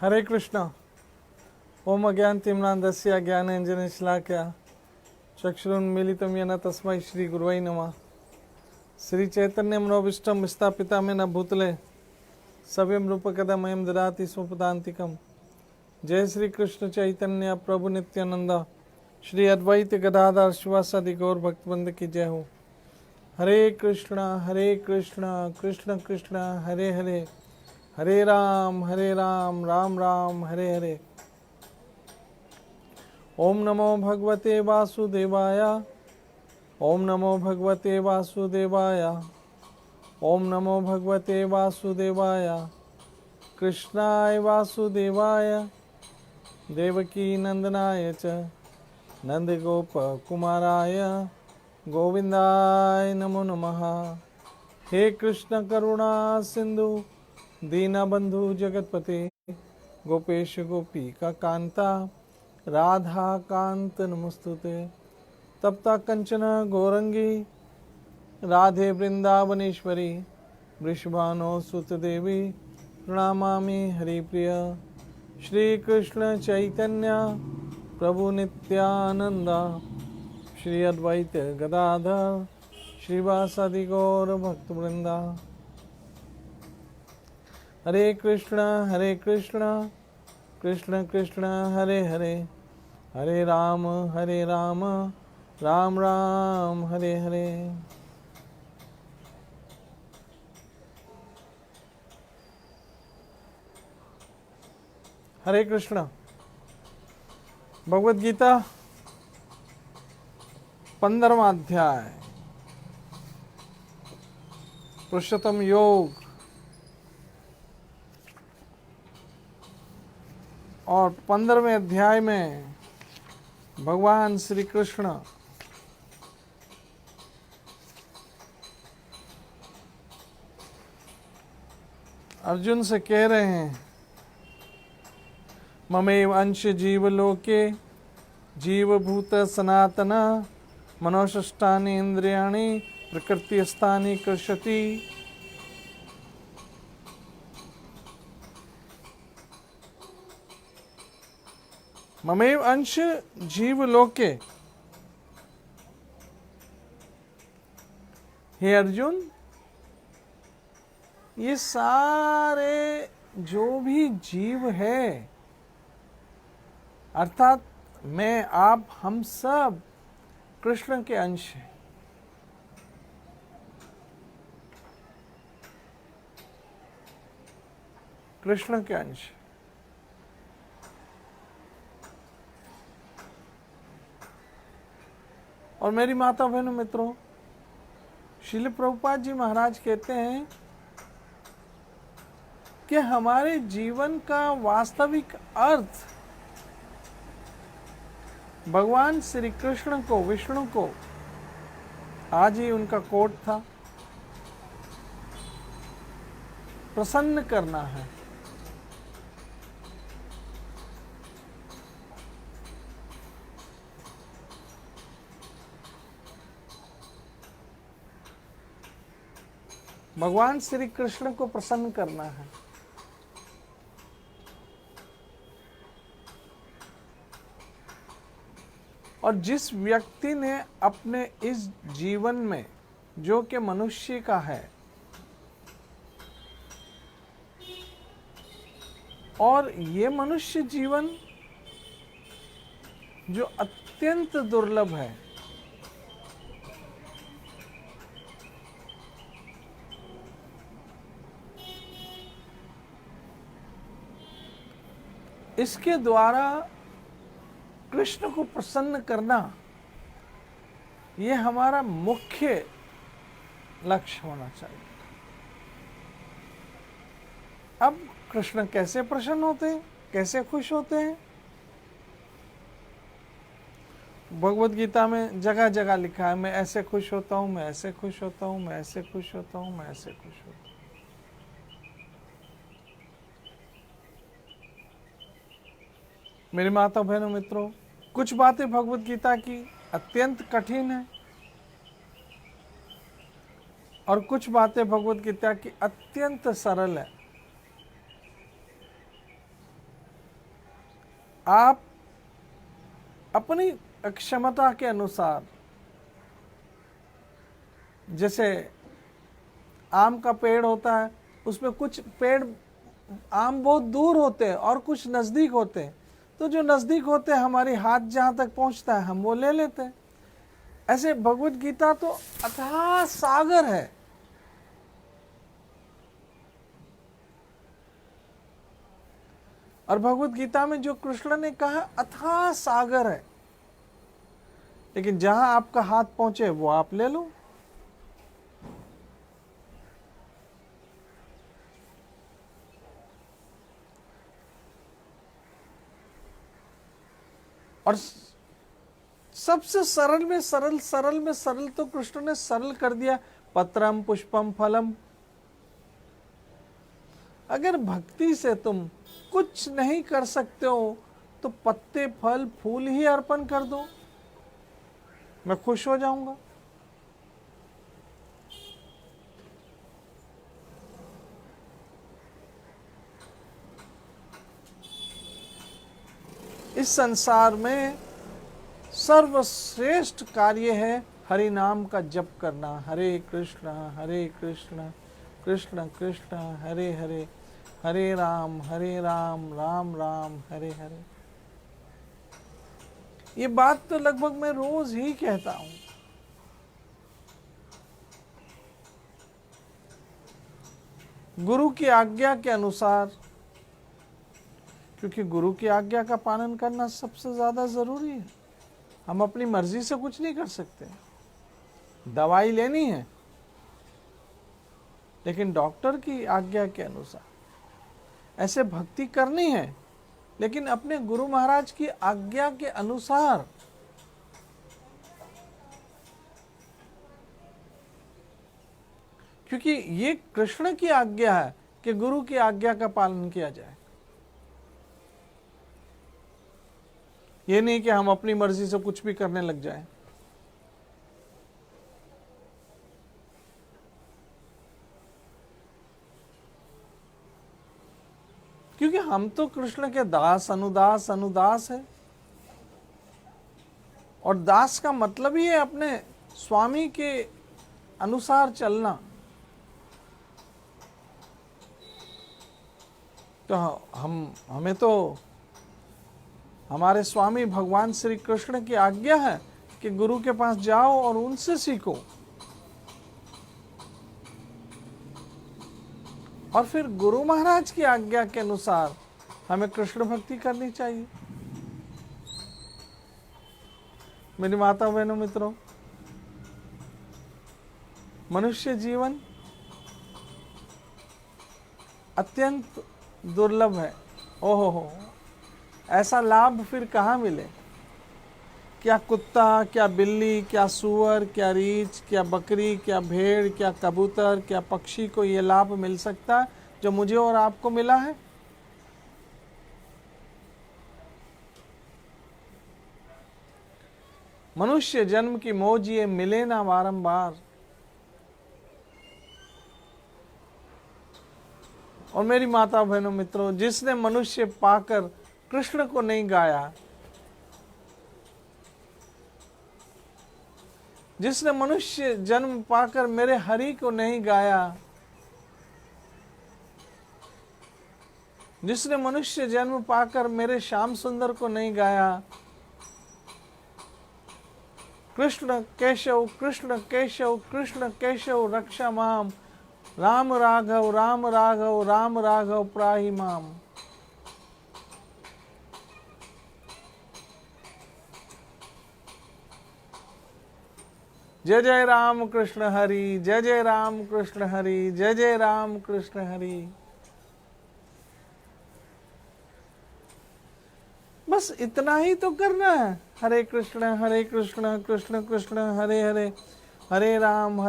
हरे कृष्णा। ओम अज्ञानतिम्रान्धस्य ज्ञानाञ्जनशलाकया चक्षुरुन्मीलितं येन तस्मै श्रीगुरुवै नमः। श्रीचैतन्यमनोभीष्टं स्थापितं भूतले सव्यं रूपकदा मह्यं ददाति स्वपदान्तिकम्। जय श्री कृष्ण चैतन्य प्रभु नित्यानंद श्री अद्वैत गदाधर शिवासादि गौर भक्तवृंद की जय हो। हरे कृष्णा कृष्ण कृष्ण हरे हरे, हरे राम राम राम हरे हरे। ओम नमो भगवते वासुदेवाय, ओम नमो भगवते वासुदेवाय, ओम नमो भगवते वासुदेवाय। कृष्णाय वासुदेवाय देवकी नंदनाय च नंदगोप कुमाराय गोविंदाय नमो नमः। हे कृष्ण करुणा सिंधु दीनबंधु जगतपते गोपेश गोपिका कांता राधा कांत नमस्तुते। तप्ता कंचन गौरंगी राधे वृंदावनेश्वरी वृषभानो सुत देवी प्रणामामि हरिप्रिय। श्री कृष्ण चैतन्य प्रभु नित्यानंद श्री अद्वैत गदाधर श्रीवासादि गौर भक्तवृंदा। हरे कृष्ण कृष्ण कृष्ण हरे हरे, हरे राम राम राम हरे हरे। हरे कृष्ण। भगवद गीता 15वां अध्याय पुरुषोत्तम योग और 15वें अध्याय में भगवान श्री कृष्ण अर्जुन से कह रहे हैं, ममेव अंश जीवलोके जीवभूत सनातन मनोषष्टानि इंद्रियाणि प्रकृतिस्थानि कर्षति। ममेव अंश जीवलोके। हे अर्जुन, ये सारे जो भी जीव है अर्थात मैं आप हम सब कृष्ण के अंश हैं। कृष्ण के अंश। और मेरी माता बहनों मित्रों, श्रील प्रभुपाद जी महाराज कहते हैं कि हमारे जीवन का वास्तविक अर्थ भगवान श्री कृष्ण को, विष्णु को, आज ही उनका कोट था, प्रसन्न करना है। भगवान श्री कृष्ण को प्रसन्न करना है। और जिस व्यक्ति ने अपने इस जीवन में, जो कि मनुष्य का है और ये मनुष्य जीवन जो अत्यंत दुर्लभ है, इसके द्वारा कृष्ण को प्रसन्न करना, ये हमारा मुख्य लक्ष्य होना चाहिए। अब कृष्ण कैसे प्रसन्न होते हैं, कैसे खुश होते हैं? भगवद गीता में जगह जगह लिखा है, मैं ऐसे खुश होता हूं, मैं ऐसे खुश होता हूं, मैं ऐसे खुश होता हूं, मैं ऐसे खुश होता हूं। मेरी माता बहनों मित्रों, कुछ बातें भगवद गीता की अत्यंत कठिन है और कुछ बातें भगवद गीता की अत्यंत सरल है। आप अपनी क्षमता के अनुसार, जैसे आम का पेड़ होता है, उसमें कुछ पेड़ आम बहुत दूर होते हैं और कुछ नज़दीक होते हैं, तो जो नज़दीक होते हैं हमारी हाथ जहाँ तक पहुँचता है हम वो ले लेते हैं। ऐसे भगवत गीता तो अथाह सागर है। और भगवत गीता में जो कृष्ण ने कहा अथाह सागर है, लेकिन जहां आपका हाथ पहुंचे वो आप ले लो। और सबसे सरल में सरल, सरल में सरल तो कृष्ण ने सरल कर दिया, पत्रम पुष्पम फलम। अगर भक्ति से तुम कुछ नहीं कर सकते हो तो पत्ते फल फूल ही अर्पण कर दो, मैं खुश हो जाऊंगा। इस संसार में सर्वश्रेष्ठ कार्य है हरि नाम का जप करना। हरे कृष्ण कृष्ण कृष्ण हरे हरे, हरे राम राम राम हरे हरे। ये बात तो लगभग मैं रोज ही कहता हूं। गुरु की आज्ञा के अनुसार, क्योंकि गुरु की आज्ञा का पालन करना सबसे ज्यादा जरूरी है। हम अपनी मर्जी से कुछ नहीं कर सकते। दवाई लेनी है लेकिन डॉक्टर की आज्ञा के अनुसार, ऐसे भक्ति करनी है लेकिन अपने गुरु महाराज की आज्ञा के अनुसार। क्योंकि ये कृष्ण की आज्ञा है कि गुरु की आज्ञा का पालन किया जाए। ये नहीं कि हम अपनी मर्जी से कुछ भी करने लग जाएं। क्योंकि हम तो कृष्ण के दास अनुदास अनुदास है, और दास का मतलब ही है अपने स्वामी के अनुसार चलना। तो हमें तो हमारे स्वामी भगवान श्री कृष्ण की आज्ञा है कि गुरु के पास जाओ और उनसे सीखो, और फिर गुरु महाराज की आज्ञा के अनुसार हमें कृष्ण भक्ति करनी चाहिए। मेरी माता बहनों मित्रों, मनुष्य जीवन अत्यंत दुर्लभ है। ओहो हो, ऐसा लाभ फिर कहाँ मिले। क्या कुत्ता, क्या बिल्ली, क्या सूअर, क्या रीछ, क्या बकरी, क्या भेड़, क्या कबूतर, क्या पक्षी को ये लाभ मिल सकता है जो मुझे और आपको मिला है? मनुष्य जन्म की मौज ये मिले ना बारंबार। और मेरी माता बहनों मित्रों, जिसने मनुष्य पाकर कृष्ण को नहीं गाया, जिसने मनुष्य जन्म पाकर मेरे हरि को नहीं गाया, जिसने मनुष्य जन्म पाकर मेरे श्याम सुंदर को नहीं गाया, कृष्ण केशव कृष्ण केशव कृष्ण केशव रक्षा माम, राम राघव राम राघव राम राघव प्राहि माम। जय जय राम कृष्ण हरि, जय जय राम कृष्ण हरि, जय जय राम कृष्ण हरि। बस इतना ही तो करना है। हरे कृष्ण कृष्ण कृष्ण हरे हरे, हरे राम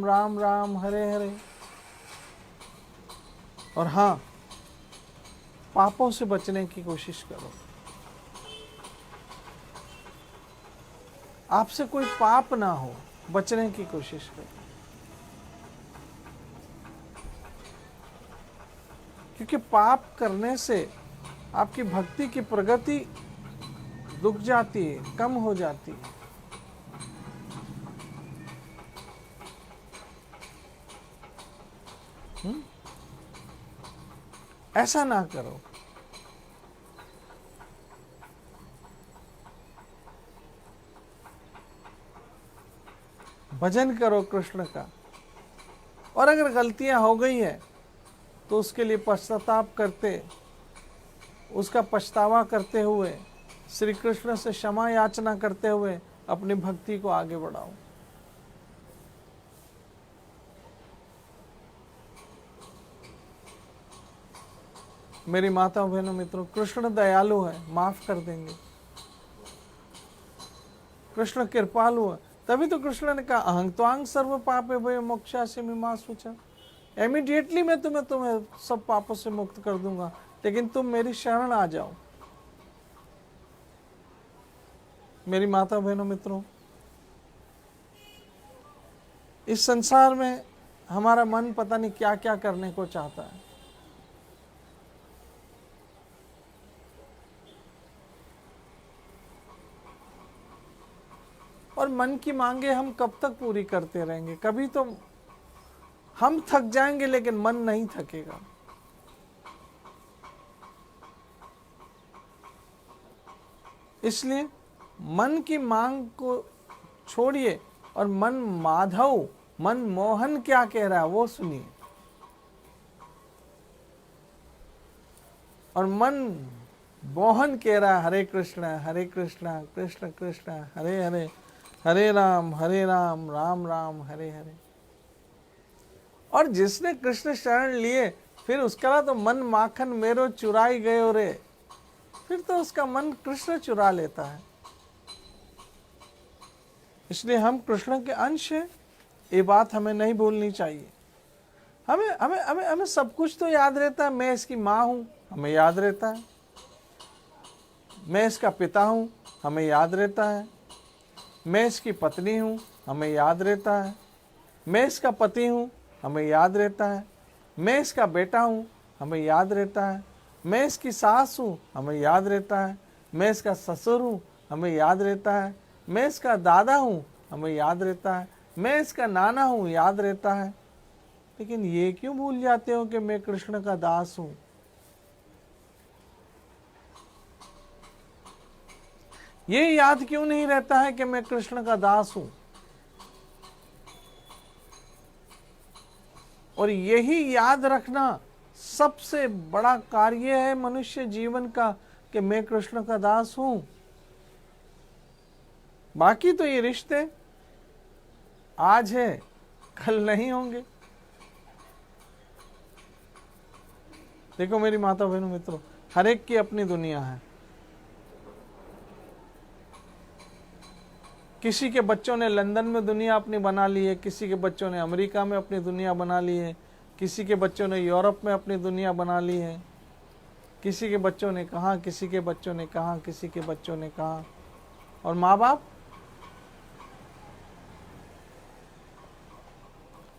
राम राम हरे हरे। और हाँ, पापों से बचने की कोशिश करो। आपसे कोई पाप ना हो, बचने की कोशिश करो। क्योंकि पाप करने से आपकी भक्ति की प्रगति रुक जाती है, कम हो जाती है। ऐसा ना करो। भजन करो कृष्ण का, और अगर गलतियां हो गई है तो उसके लिए पश्चाताप करते, उसका पछतावा करते हुए, श्री कृष्ण से क्षमा याचना करते हुए अपनी भक्ति को आगे बढ़ाओ। मेरी माताओं बहनों मित्रों, कृष्ण दयालु है, माफ कर देंगे। कृष्ण कृपालु है, तभी तो कृष्ण ने कहा अहं त्वांग सर्व पापे भय मोक्षासि मा शुचा। इमीडिएटली मैं तुम्हें सब पापों से मुक्त कर दूंगा, लेकिन तुम मेरी शरण आ जाओ। मेरी माता बहनों मित्रों, इस संसार में हमारा मन पता नहीं क्या क्या करने को चाहता है। और मन की मांगे हम कब तक पूरी करते रहेंगे? कभी तो हम थक जाएंगे, लेकिन मन नहीं थकेगा। इसलिए मन की मांग को छोड़िए और मन माधव, मन मोहन क्या कह रहा है वो सुनिए। और मन मोहन कह रहा है हरे कृष्ण कृष्ण कृष्ण हरे हरे, हरे राम राम राम हरे हरे। और जिसने कृष्ण शरण लिए, फिर उसका तो मन माखन मेरो चुराई गयो रे, फिर तो उसका मन कृष्ण चुरा लेता है। इसलिए हम कृष्ण के अंश हैं, ये बात हमें नहीं भूलनी चाहिए। हमें हमें हमें हमें सब कुछ तो याद रहता है। मैं इसकी माँ हूं, हमें याद रहता है। मैं इसका पिता हूं, हमें याद रहता है। मैं इसकी पत्नी हूं, हमें याद रहता है। मैं इसका पति हूं, हमें याद रहता है। मैं इसका बेटा हूं, हमें याद रहता है। मैं इसकी सास हूं, हमें याद रहता है। मैं इसका ससुर हूं, हमें याद रहता है। मैं इसका दादा हूं, हमें याद रहता है। मैं इसका नाना हूं, याद रहता है। लेकिन ये क्यों भूल जाते हो कि मैं कृष्ण का दास हूं? ये याद क्यों नहीं रहता है कि मैं कृष्ण का दास हूं? और यही याद रखना सबसे बड़ा कार्य है मनुष्य जीवन का, कि मैं कृष्ण का दास हूं। बाकी तो ये रिश्ते आज है, कल नहीं होंगे। देखो मेरी माता बहनों मित्रों, हर एक की अपनी दुनिया है। किसी के बच्चों ने लंदन में दुनिया अपनी बना ली है, किसी के बच्चों ने अमेरिका में अपनी दुनिया बना ली है, किसी के बच्चों ने यूरोप में अपनी दुनिया बना ली है, किसी के बच्चों ने कहाँ, किसी के बच्चों ने कहाँ, किसी के बच्चों ने कहाँ। और माँ बाप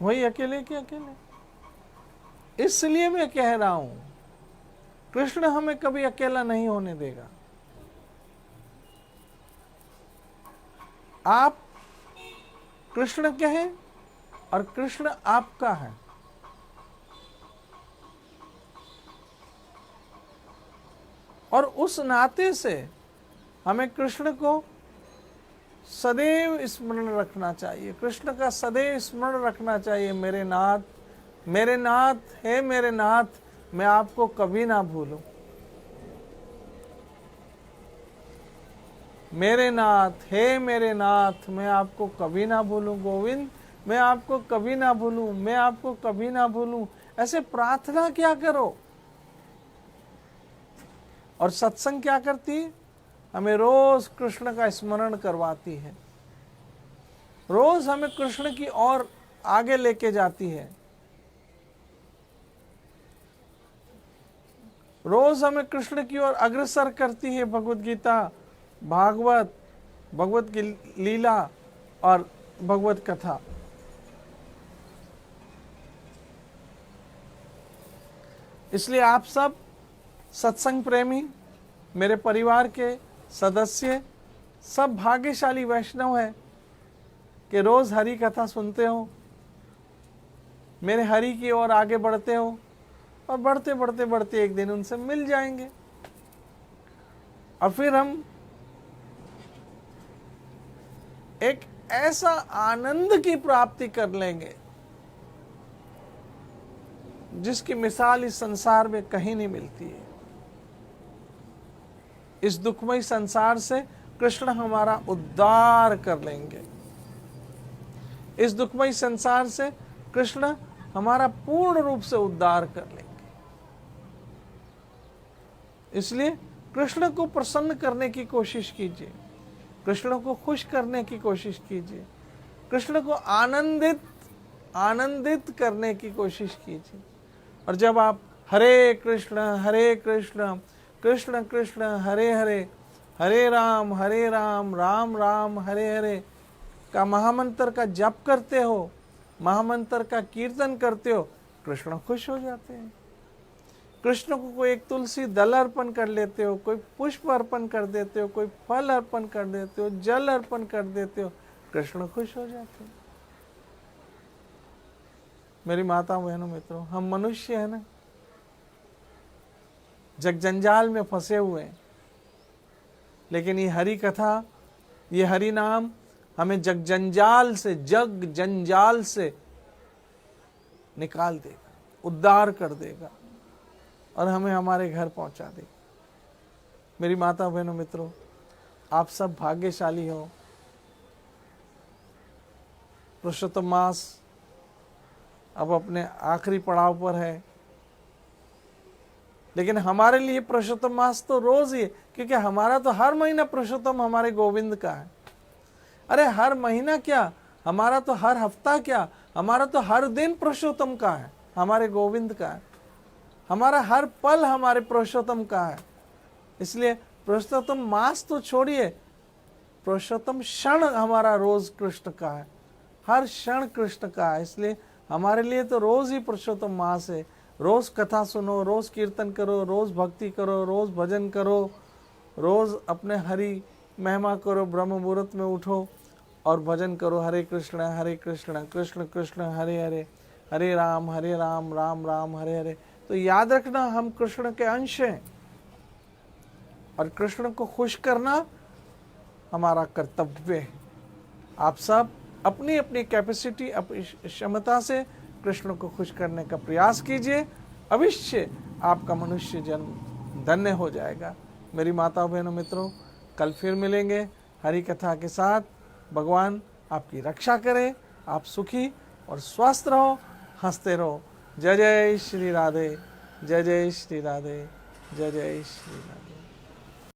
वही अकेले के अकेले। इसलिए मैं कह रहा हूं, कृष्ण हमें कभी अकेला नहीं होने देगा। आप कृष्ण के हैं और कृष्ण आपका है। और उस नाते से हमें कृष्ण को सदैव स्मरण रखना चाहिए। कृष्ण का सदैव स्मरण रखना चाहिए। मेरे नाथ, मेरे नाथ, हे मेरे नाथ, मैं आपको कभी ना भूलूं। मेरे नाथ, हे मेरे नाथ, मैं आपको कभी ना भूलूं। गोविंद, मैं आपको कभी ना भूलूं, मैं आपको कभी ना भूलूं। ऐसे प्रार्थना क्या करो। और सत्संग क्या करती है? हमें रोज कृष्ण का स्मरण करवाती है, रोज हमें कृष्ण की ओर आगे लेके जाती है, रोज हमें कृष्ण की ओर अग्रसर करती है। भगवत गीता, भागवत, भगवत की लीला और भगवत कथा। इसलिए आप सब सत्संग प्रेमी, मेरे परिवार के सदस्य सब भाग्यशाली वैष्णव हैं कि रोज हरि कथा सुनते हो, मेरे हरि की ओर आगे बढ़ते हो और बढ़ते बढ़ते बढ़ते एक दिन उनसे मिल जाएंगे और फिर हम एक ऐसा आनंद की प्राप्ति कर लेंगे जिसकी मिसाल इस संसार में कहीं नहीं मिलती है। इस दुखमय संसार से कृष्ण हमारा उद्धार कर लेंगे। इस दुखमय संसार से कृष्ण हमारा पूर्ण रूप से उद्धार कर लेंगे। इसलिए कृष्ण को प्रसन्न करने की कोशिश कीजिए, कृष्ण को खुश करने की कोशिश कीजिए, कृष्ण को आनंदित करने की कोशिश कीजिए। और जब आप हरे कृष्ण कृष्ण कृष्ण हरे हरे, हरे राम राम राम हरे हरे का महामंत्र का जप करते हो, महामंत्र का कीर्तन करते हो, कृष्ण खुश हो जाते हैं। कृष्ण को कोई एक तुलसी दल अर्पण कर लेते हो, कोई पुष्प अर्पण कर देते हो, कोई फल अर्पण कर देते हो, जल अर्पण कर देते हो, कृष्ण खुश हो जाते हैं। मेरी माता बहनों मित्रों, हम मनुष्य है ना, जग जंजाल में फंसे हुए हैं, लेकिन ये हरि कथा, ये हरि नाम हमें जग जंजाल से निकाल देगा, उद्धार कर देगा और हमें हमारे घर पहुंचा देगा। मेरी माता बहनों मित्रों, आप सब भाग्यशाली हो। पुरुषोत्तम मास अब अपने आखिरी पड़ाव पर है, लेकिन हमारे लिए पुरुषोत्तम मास तो रोज ही है, क्योंकि हमारा तो हर महीना पुरुषोत्तम हमारे गोविंद का है। अरे हर महीना क्या, हमारा तो हर हफ्ता क्या, हमारा तो हर दिन पुरुषोत्तम का है, हमारे गोविंद का है। हमारा हर पल हमारे पुरुषोत्तम का है। इसलिए पुरुषोत्तम मास तो छोड़िए, पुरुषोत्तम क्षण हमारा रोज कृष्ण का है, हर क्षण कृष्ण का है। इसलिए हमारे लिए तो रोज ही पुरुषोत्तम मास है। रोज कथा सुनो, रोज कीर्तन करो, रोज भक्ति करो, रोज भजन करो, रोज अपने हरि महिमा करो, ब्रह्म मुहूर्त में उठो और भजन करो, हरे कृष्ण कृष्ण कृष्ण हरे हरे, हरे राम राम राम हरे हरे। तो याद रखना, हम कृष्ण के अंश हैं और कृष्ण को खुश करना हमारा कर्तव्य है। आप सब अपनी अपनी कैपेसिटी, अपनी क्षमता से कृष्ण को खुश करने का प्रयास कीजिए, अवश्य आपका मनुष्य जन्म धन्य हो जाएगा। मेरी माता बहनों मित्रों, कल फिर मिलेंगे हरि कथा के साथ। भगवान आपकी रक्षा करे, आप सुखी और स्वस्थ रहो, हंसते रहो। जय जय श्री राधे, जय जय श्री राधे, जय जय श्री राधे।